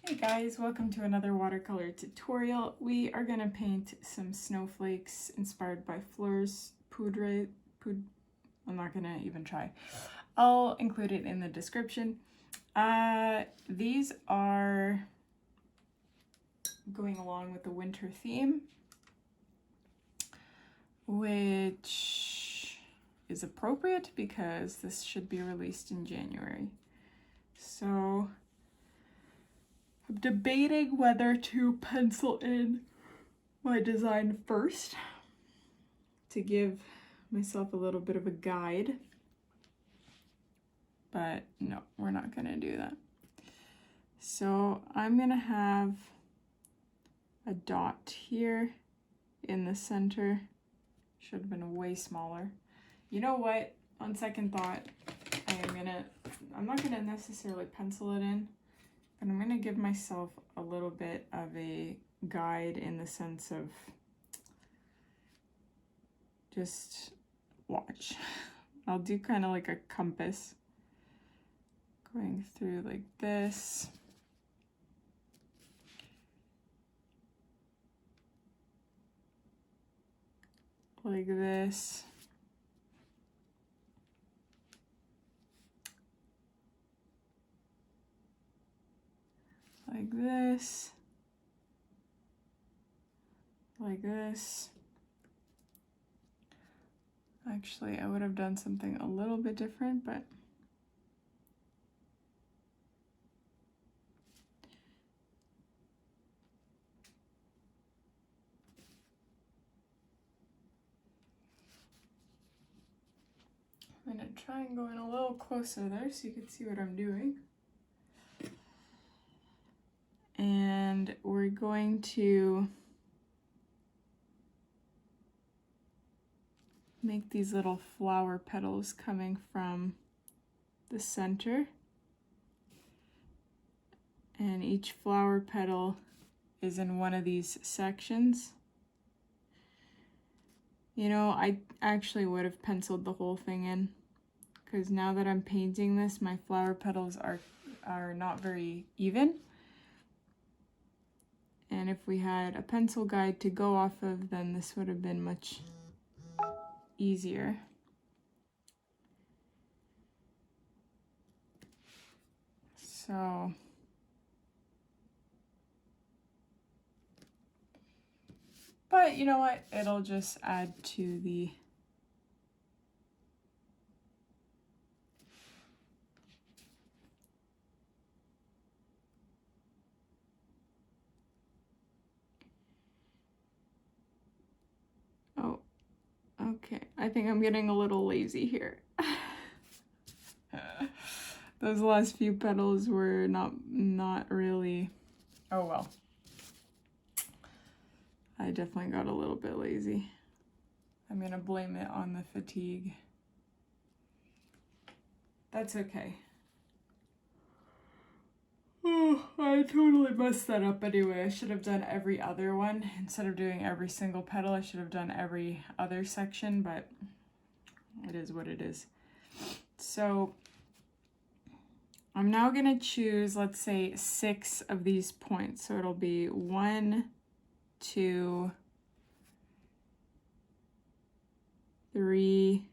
Hey guys, welcome to another watercolor tutorial. We are going to paint some snowflakes inspired by Fleur's Poudre. I'm not going to even try. I'll include it in the description. These are going along with the winter theme, which is appropriate because this should be released in January. So I'm debating whether to pencil in my design first to give myself a little bit of a guide, but no, we're not going to do that. So I'm going to have a dot here in the center. Should have been way smaller. You know what? On second thought, I'm not going to necessarily pencil it in, but I'm going to give myself a little bit of a guide in the sense of just watch. I'll do kind of like a compass going through like this. Like this. Like this. Like this. Actually, I would have done something a little bit different, but I'm going to try and go in a little closer there so you can see what I'm doing. And we're going to make these little flower petals coming from the center. And each flower petal is in one of these sections. You know, I actually would have penciled the whole thing in, because now that I'm painting this, my flower petals are not very even. And if we had a pencil guide to go off of, then this would have been much easier. So but you know what? It'll just add to the oh, okay. I think I'm getting a little lazy here. Those last few petals were not really, oh well. I definitely got a little bit lazy. I'm gonna blame it on the fatigue. That's okay. Oh, I totally messed that up anyway. I should have done every other one. Instead of doing every single petal, I should have done every other section, but it is what it is. So I'm now gonna choose, let's say, 6 of these points. So it'll be 1, 2, 3,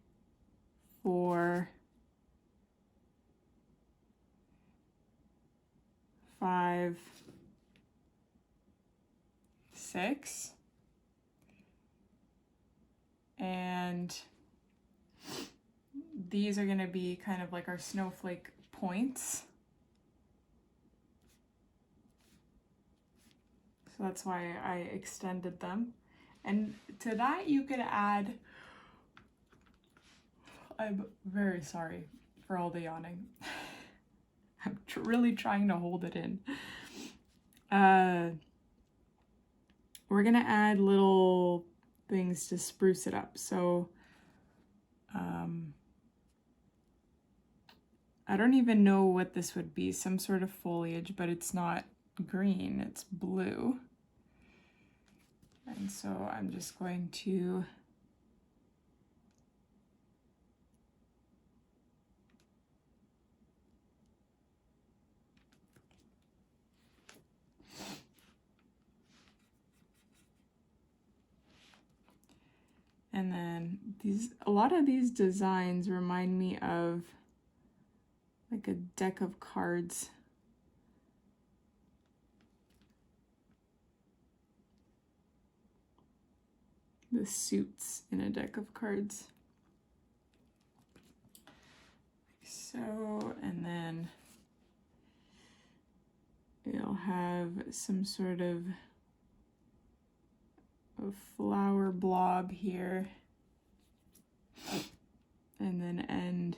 4, 5, 6, and these are going to be kind of like our snowflake points. So that's why I extended them. And to that you could add, I'm very sorry for all the yawning. I'm really trying to hold it in. We're gonna add little things to spruce it up. So I don't even know what this would be, some sort of foliage, but it's not green, it's blue. And so I'm just going to a lot of these designs remind me of like a deck of cards. The suits in a deck of cards. Like so, and then it'll have some sort of a flower blob here, and then end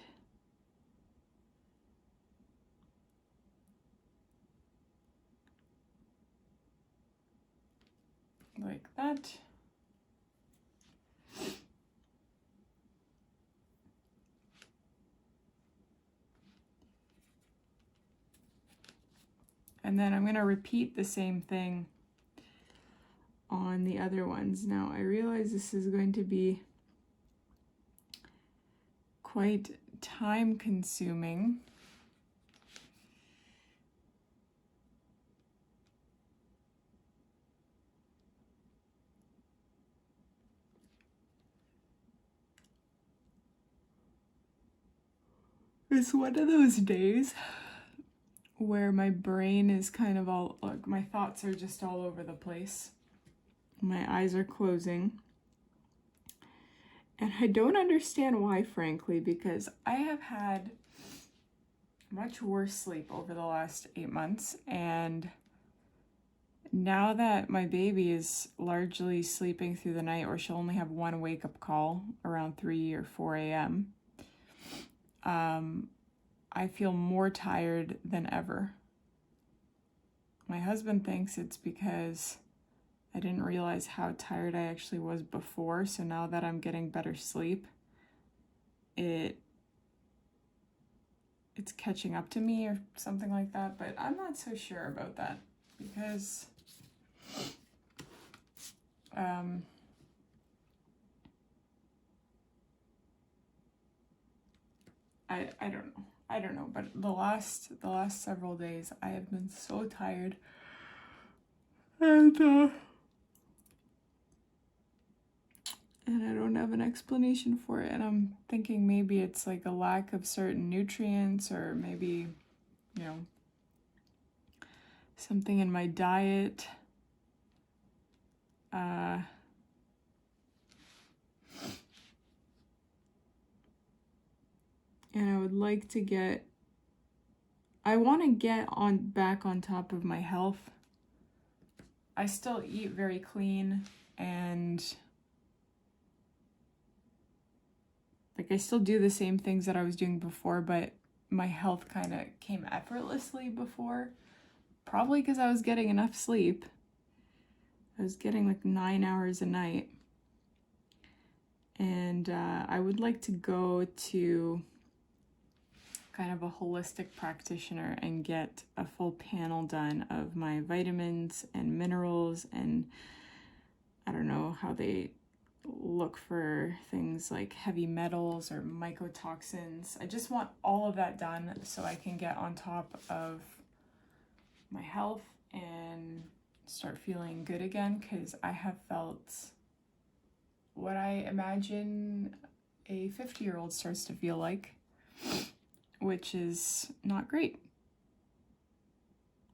like that. And then I'm going to repeat the same thing on the other ones. Now I realize this is going to be quite time consuming. It's one of those days where my brain is kind of all, like my thoughts are just all over the place. My eyes are closing. And I don't understand why, frankly, because I have had much worse sleep over the last 8 months. And now that my baby is largely sleeping through the night, or she'll only have one wake-up call around 3 or 4 a.m., I feel more tired than ever. My husband thinks it's because I didn't realize how tired I actually was before, so now that I'm getting better sleep, it's catching up to me or something like that, but I'm not so sure about that because I don't know, but the last several days I have been so tired, and I don't have an explanation for it, and I'm thinking maybe it's like a lack of certain nutrients, or maybe, you know, something in my diet. And I would like to I want to get back on top of my health. I still eat very clean, and like I still do the same things that I was doing before, but my health kind of came effortlessly before, probably because I was getting enough sleep. I was getting like 9 hours a night, and I would like to go to kind of a holistic practitioner and get a full panel done of my vitamins and minerals, and I don't know how they look for things like heavy metals or mycotoxins. I just want all of that done so I can get on top of my health and start feeling good again, because I have felt what I imagine a 50-year-old starts to feel like, which is not great.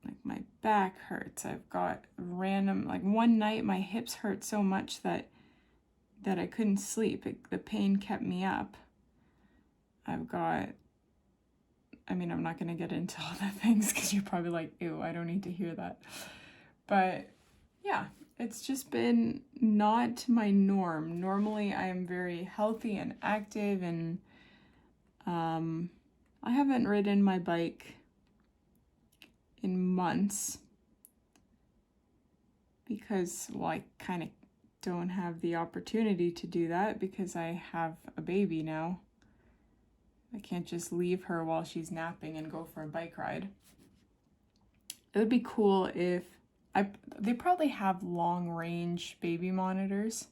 Like my back hurts. I've got random, like one night my hips hurt so much that I couldn't sleep. The pain kept me up. I've got, I mean, I'm not going to get into all the things because you're probably like, ew, I don't need to hear that. But yeah, it's just been not my norm. Normally I am very healthy and active, and I haven't ridden my bike in months because, well, I kind of don't have the opportunity to do that because I have a baby now. I can't just leave her while she's napping and go for a bike ride. It would be cool if they probably have long range baby monitors.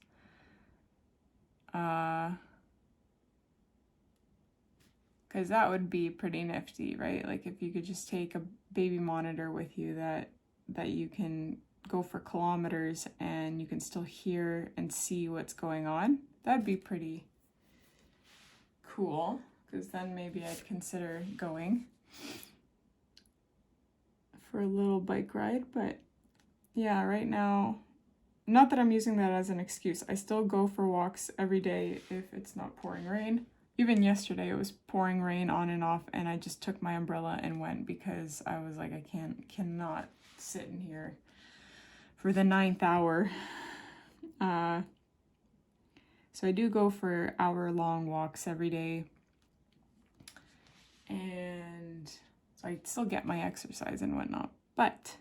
Because that would be pretty nifty, right? Like if you could just take a baby monitor with you that you can go for kilometers and you can still hear and see what's going on. That'd be pretty cool, because then maybe I'd consider going for a little bike ride. But yeah, right now, not that I'm using that as an excuse. I still go for walks every day if it's not pouring rain. Even yesterday it was pouring rain on and off, and I just took my umbrella and went because I was like, I cannot sit in here for the 9th hour. So I do go for hour-long walks every day, and so I still get my exercise and whatnot, but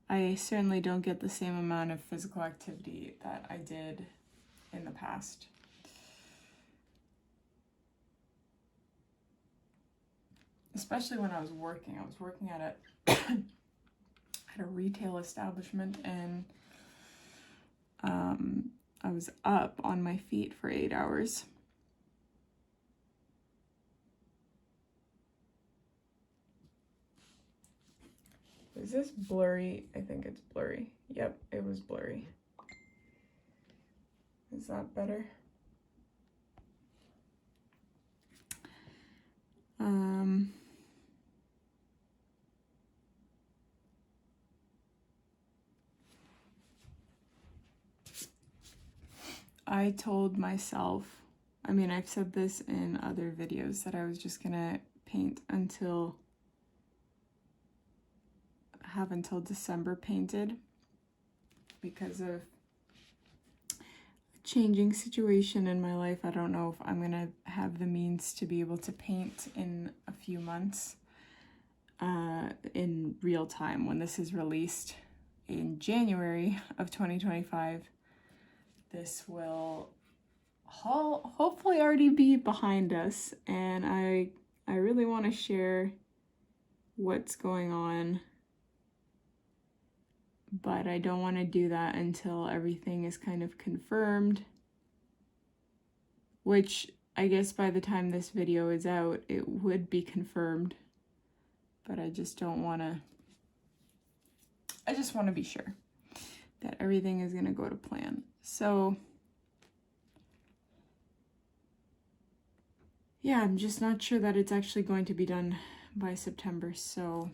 I certainly don't get the same amount of physical activity that I did in the past. Especially when I was working. I was working at a retail establishment, and I was up on my feet for 8 hours. Is this blurry? I think it's blurry. Yep, it was blurry. Is that better? I told myself, I mean, I've said this in other videos, that I was just gonna paint until December painted because of a changing situation in my life. I don't know if I'm gonna have the means to be able to paint in a few months in real time. When this is released in January of 2025, this will hopefully already be behind us, and I really want to share what's going on, but I don't want to do that until everything is kind of confirmed, which I guess by the time this video is out it would be confirmed, but I just don't want to, I just want to be sure that everything is going to go to plan. So yeah, I'm just not sure that it's actually going to be done by September, so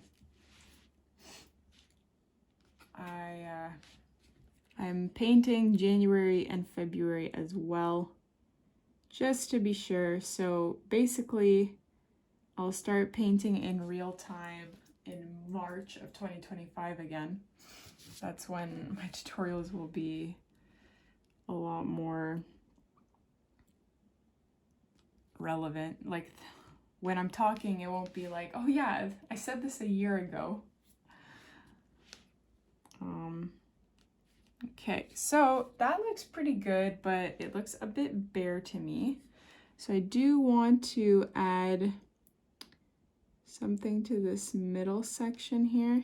I'm painting January and February as well, just to be sure. So basically, I'll start painting in real time in March of 2025 again. That's when my tutorials will be a lot more relevant. Like when I'm talking, it won't be like, oh yeah, I said this a year ago. Okay, so that looks pretty good, but it looks a bit bare to me. So I do want to add something to this middle section here.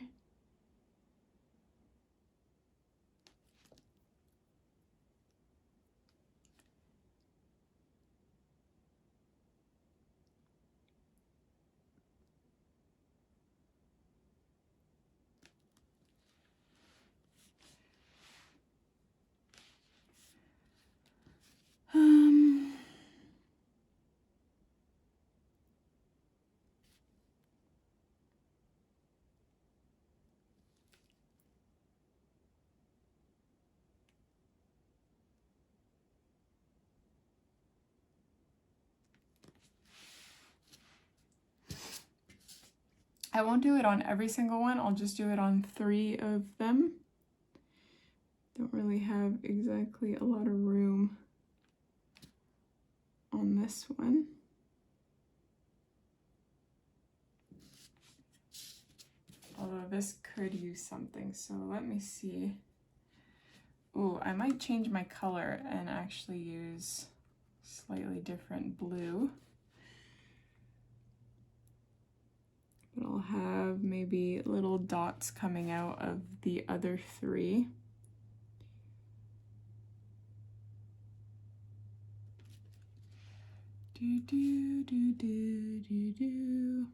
I won't do it on every single one, I'll just do it on 3 of them. Don't really have exactly a lot of room on this one. Although this could use something, so let me see. Ooh, I might change my color and actually use slightly different blue. But I'll have maybe little dots coming out of the other 3. Do do do do do do.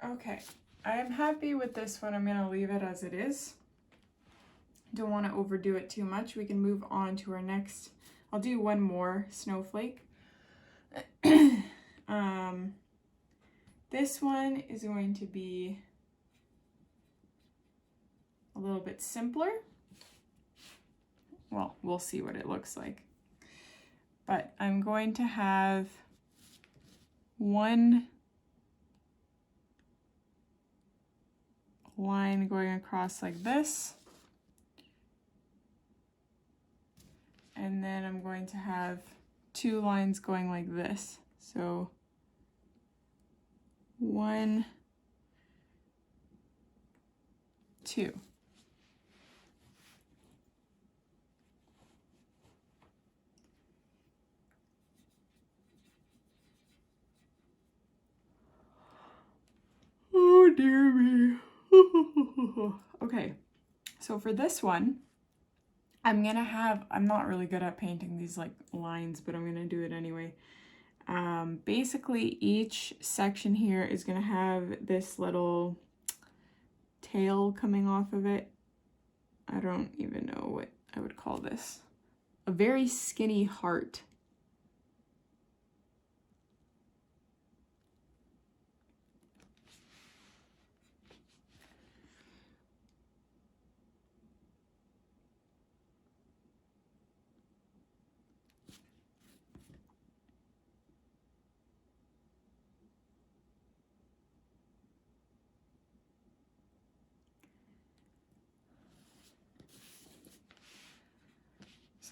Okay, I am happy with this one. I'm going to leave it as it is. Don't want to overdo it too much. We can move on to our next. I'll do one more snowflake. This one is going to be a little bit simpler. Well, we'll see what it looks like. But I'm going to have one line going across like this. And then I'm going to have two lines going like this. So 1, 2. Oh dear me. Okay, so for this one, I'm not really good at painting these like lines, but I'm gonna do it anyway. Basically each section here is gonna have this little tail coming off of it. I don't even know what I would call this. A very skinny heart.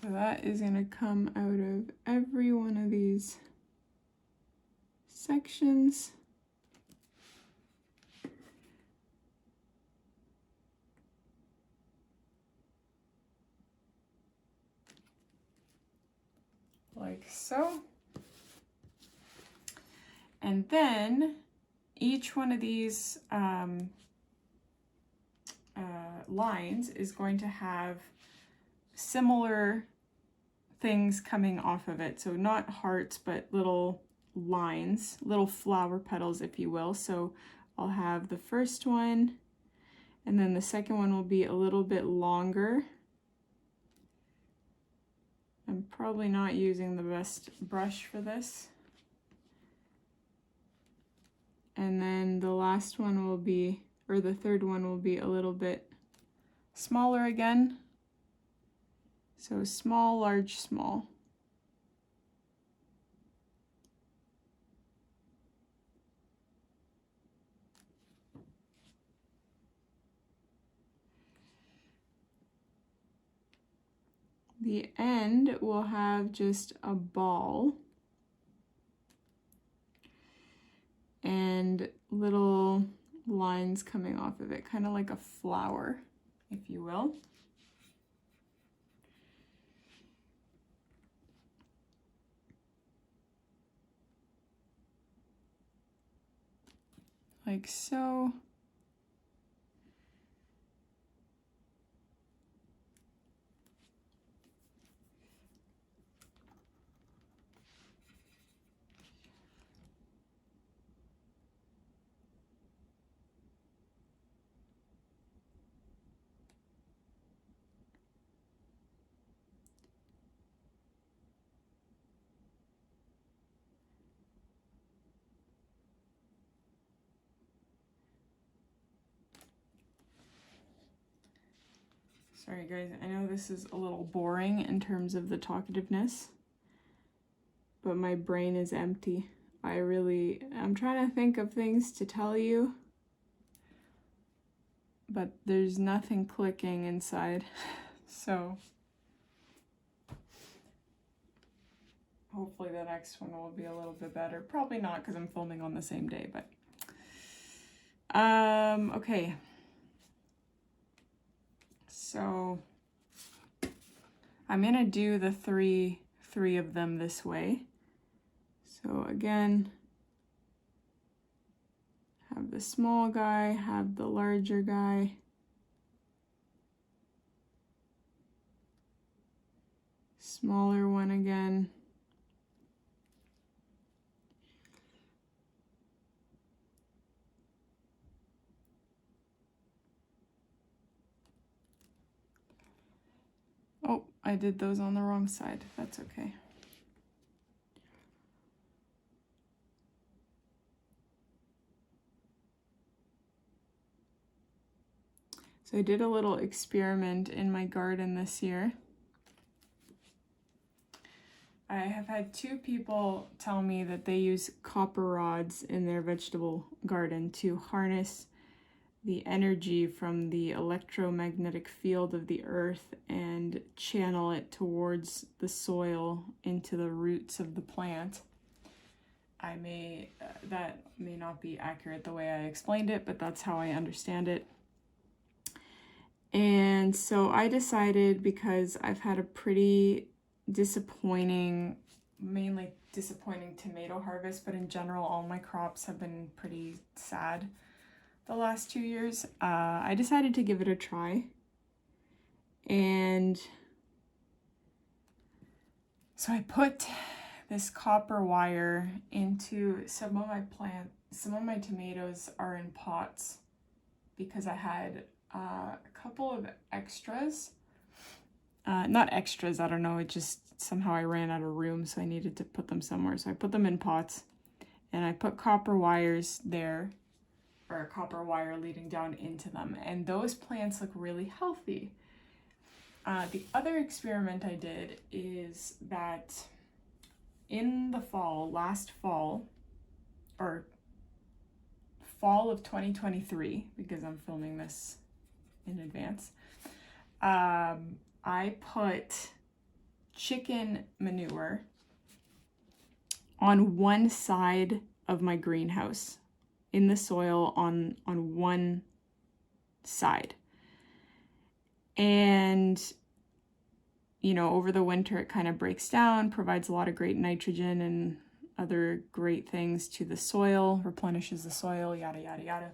So that is going to come out of every one of these sections. Like so. And then each one of these lines is going to have similar things coming off of it. So not hearts, but little lines, little flower petals, if you will. So I'll have the first one, and then the second one will be a little bit longer. I'm probably not using the best brush for this. And then the last one will be, or the third one will be a little bit smaller again. So small, large, small. The end will have just a ball and little lines coming off of it, kind of like a flower, if you will. Like so. Sorry guys, I know this is a little boring in terms of the talkativeness, but my brain is empty. I'm trying to think of things to tell you, but there's nothing clicking inside. So hopefully the next one will be a little bit better. Probably not because I'm filming on the same day, but okay. So I'm gonna do the three of them this way. So again, have the small guy, have the larger guy. Smaller one again. I did those on the wrong side. That's okay. So I did a little experiment in my garden this year. I have had 2 people tell me that they use copper rods in their vegetable garden to harness the energy from the electromagnetic field of the earth and channel it towards the soil into the roots of the plant. That may not be accurate the way I explained it, but that's how I understand it. And so I decided, because I've had a pretty mainly disappointing tomato harvest, but in general all my crops have been pretty sad the last 2 years, I decided to give it a try. And so I put this copper wire into some of my plants. Some of my tomatoes are in pots because I had a couple of extras. Not extras, I don't know, it just somehow I ran out of room, so I needed to put them somewhere. So I put them in pots, and I put copper wires there, or a copper wire leading down into them, and those plants look really healthy. The other experiment I did is that in the last fall of 2023, because I'm filming this in advance, I put chicken manure on one side of my greenhouse, in the soil on one side. And, you know, over the winter it kind of breaks down, provides a lot of great nitrogen and other great things to the soil, replenishes the soil, yada, yada, yada.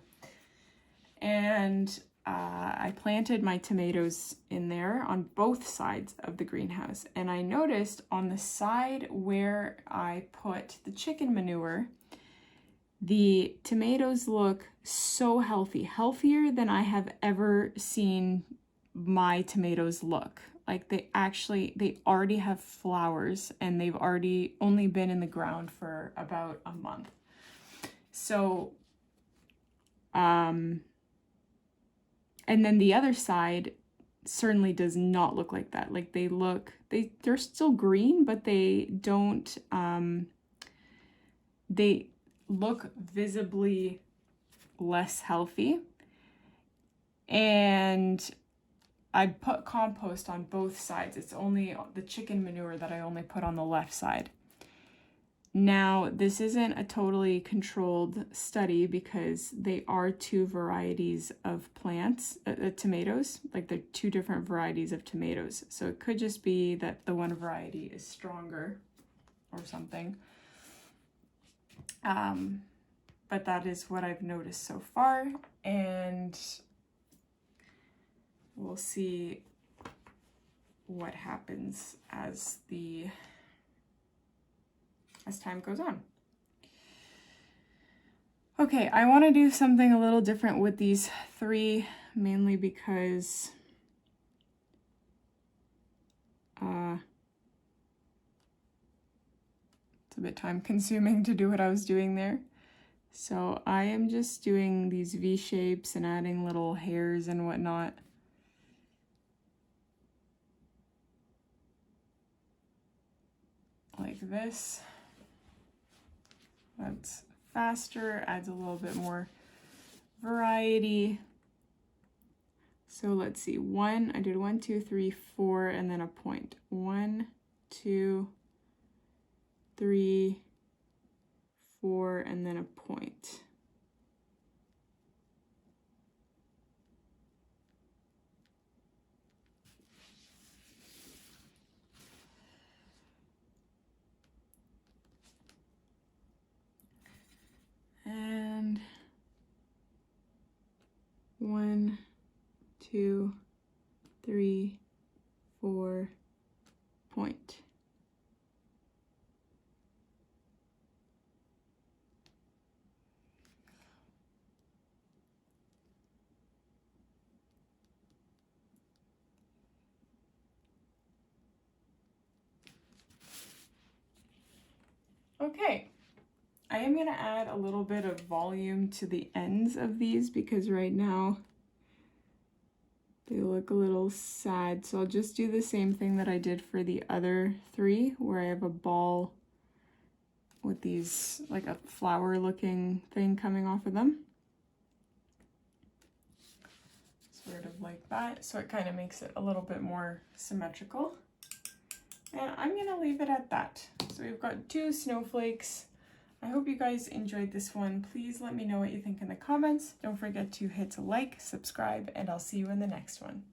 And I planted my tomatoes in there on both sides of the greenhouse. And I noticed on the side where I put the chicken manure, the tomatoes look so healthy, healthier than I have ever seen my tomatoes look. Like they already have flowers, and they've already only been in the ground for about a month. So, and then the other side certainly does not look like that. Like they're still green, but they don't, they look visibly less healthy. And I put compost on both sides. It's only the chicken manure that I only put on the left side. Now, this isn't a totally controlled study because they are 2 varieties of plants, tomatoes, like they're 2 different varieties of tomatoes. So it could just be that the one variety is stronger or something. But that is what I've noticed so far, and we'll see what happens as time goes on. Okay, I want to do something a little different with these 3, mainly because it's a bit time consuming to do what I was doing there. So I am just doing these V shapes and adding little hairs and whatnot. Like this. That's faster, adds a little bit more variety. So let's see, I did 1, 2, 3, 4, and then a point. 1, 2, 3, 4, and then a point. And 1, 2, 3, 4, point. Okay, I am going to add a little bit of volume to the ends of these because right now they look a little sad. So I'll just do the same thing that I did for the other three, where I have a ball with these, like a flower looking thing coming off of them. Sort of like that, so it kind of makes it a little bit more symmetrical. And I'm gonna leave it at that. So we've got 2 snowflakes. I hope you guys enjoyed this one. Please let me know what you think in the comments. Don't forget to hit like, subscribe, and I'll see you in the next one.